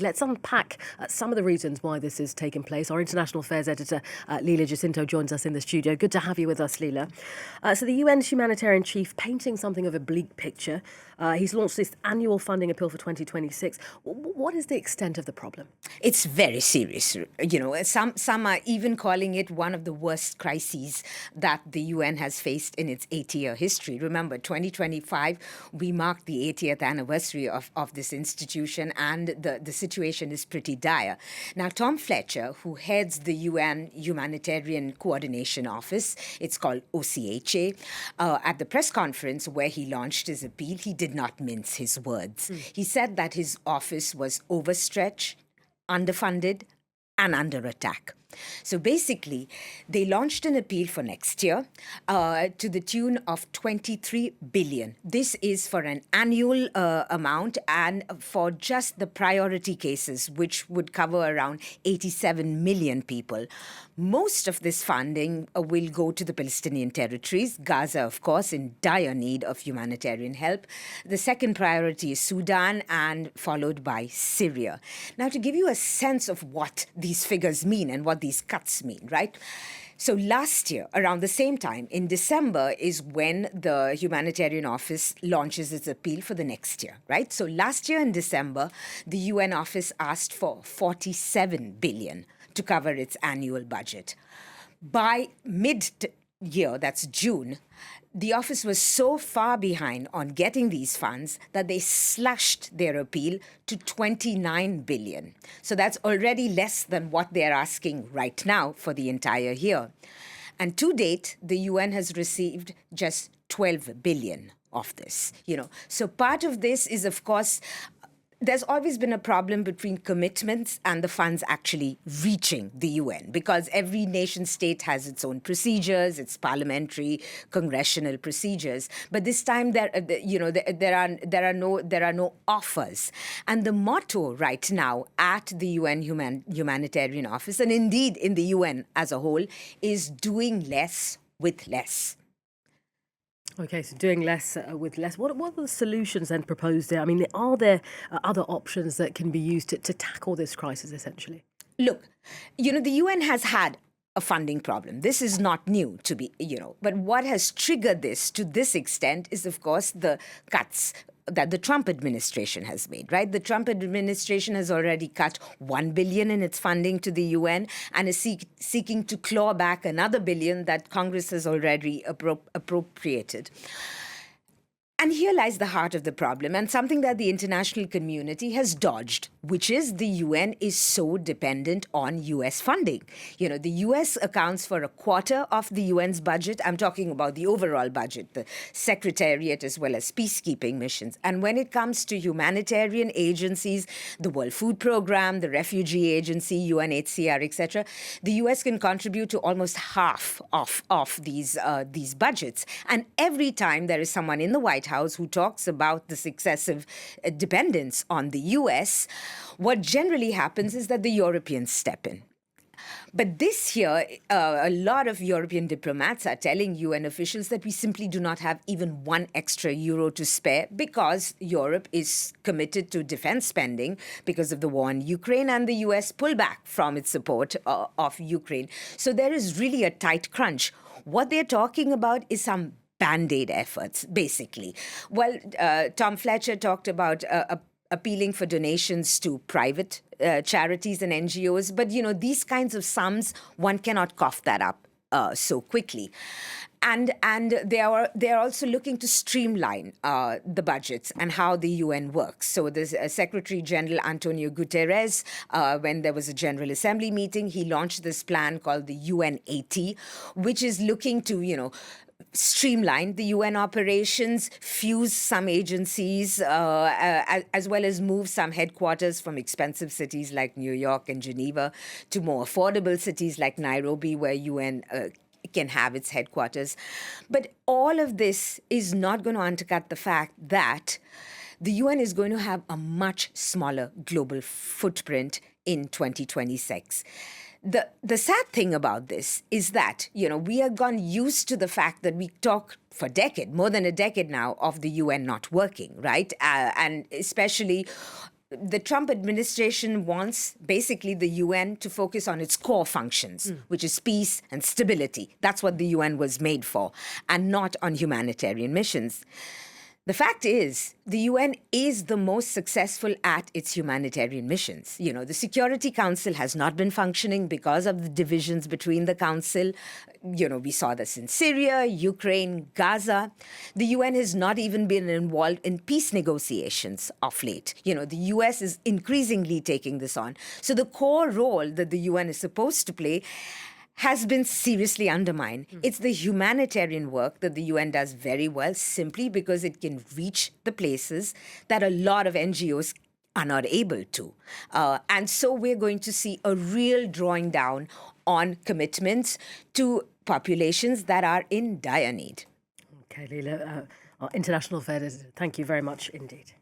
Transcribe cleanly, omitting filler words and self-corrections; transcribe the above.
Let's unpack some of the reasons why this is taking place. Our international affairs editor, Leela Jacinto, joins us in the studio. Good to have you with us, Leela. So the UN's humanitarian chief painting something of a bleak picture. He's launched this annual funding appeal for 2026. What is the extent of the problem? It's very serious. You know, some are even calling it one of the worst crises that the UN has faced in its 80-year history. Remember, 2025, we marked the 80th anniversary of this institution, and the situation is pretty dire. Now, Tom Fletcher, who heads the UN Humanitarian Coordination Office, it's called OCHA, at the press conference where he launched his appeal, he did not mince his words. He said that his office was overstretched, underfunded, and under attack. So basically, they launched an appeal for next year to the tune of 23 billion. This is for an annual amount and for just the priority cases, which would cover around 87 million people. Most of this funding will go to the Palestinian territories, Gaza, of course, in dire need of humanitarian help. The second priority is Sudan, and followed by Syria. Now, to give you a sense of what these figures mean and what these cuts mean, right? So last year, around the same time, in December, is when the Humanitarian Office launches its appeal for the next year, right? So last year in December, the UN office asked for 47 billion to cover its annual budget. By mid-year, that's June, the office was so far behind on getting these funds that they slashed their appeal to 29 billion. So that's already less than what they're asking right now for the entire year. And to date, the UN has received just 12 billion of this, So part of this is, of course, there's always been a problem between commitments and the funds actually reaching the UN, because every nation state has its own procedures, its parliamentary, congressional procedures. But this time, there are no offers, and the motto right now at the UN Humanitarian Office, and indeed in the UN as a whole, is doing less with less. Okay, so doing less with less. What are the solutions then proposed there? I mean, are there other options that can be used to tackle this crisis, essentially? Look, the UN has had a funding problem. This is not new to be, but what has triggered this to this extent is, of course, the cuts that the Trump administration has made, right? The Trump administration has already cut $1 billion in its funding to the UN and is seeking to claw back another $1 billion that Congress has already appropriated. And here lies the heart of the problem, and something that the international community has dodged, which is the UN is so dependent on US funding. The US accounts for a quarter of the UN's budget. I'm talking about the overall budget, the secretariat as well as peacekeeping missions. And when it comes to humanitarian agencies, the World Food Programme, the Refugee Agency, UNHCR, etc., the US can contribute to almost half of these budgets. And every time there is someone in the White House who talks about this excessive dependence on the US, what generally happens is that the Europeans step in. But this year, a lot of European diplomats are telling UN officials that we simply do not have even one extra euro to spare, because Europe is committed to defense spending because of the war in Ukraine and the US pullback from its support of Ukraine. So there is really a tight crunch. What they're talking about is some Band-Aid efforts, basically. Well, Tom Fletcher talked about appealing for donations to private charities and NGOs, but these kinds of sums, one cannot cough that up so quickly. And they are also looking to streamline the budgets and how the UN works. So the Secretary General Antonio Guterres, when there was a General Assembly meeting, he launched this plan called the UN80, which is looking to, streamline the UN operations, fuse some agencies, as well as move some headquarters from expensive cities like New York and Geneva to more affordable cities like Nairobi, where UN can have its headquarters. But all of this is not going to undercut the fact that the UN is going to have a much smaller global footprint in 2026. The sad thing about this is that, we have gone used to the fact that we talk for more than a decade now, of the UN not working, right? And especially the Trump administration wants basically the UN to focus on its core functions, which is peace and stability. That's what the UN was made for, and not on humanitarian missions. The fact is, the UN is the most successful at its humanitarian missions. You know, the Security Council has not been functioning because of the divisions between the Council. You know, we saw this in Syria, Ukraine, Gaza. The UN has not even been involved in peace negotiations of late. You know, the US is increasingly taking this on. So the core role that the UN is supposed to play has been seriously undermined. It's the humanitarian work that the UN does very well, simply because it can reach the places that a lot of NGOs are not able to. And so we're going to see a real drawing down on commitments to populations that are in dire need. Okay, Leela, our international affairs editor, thank you very much indeed.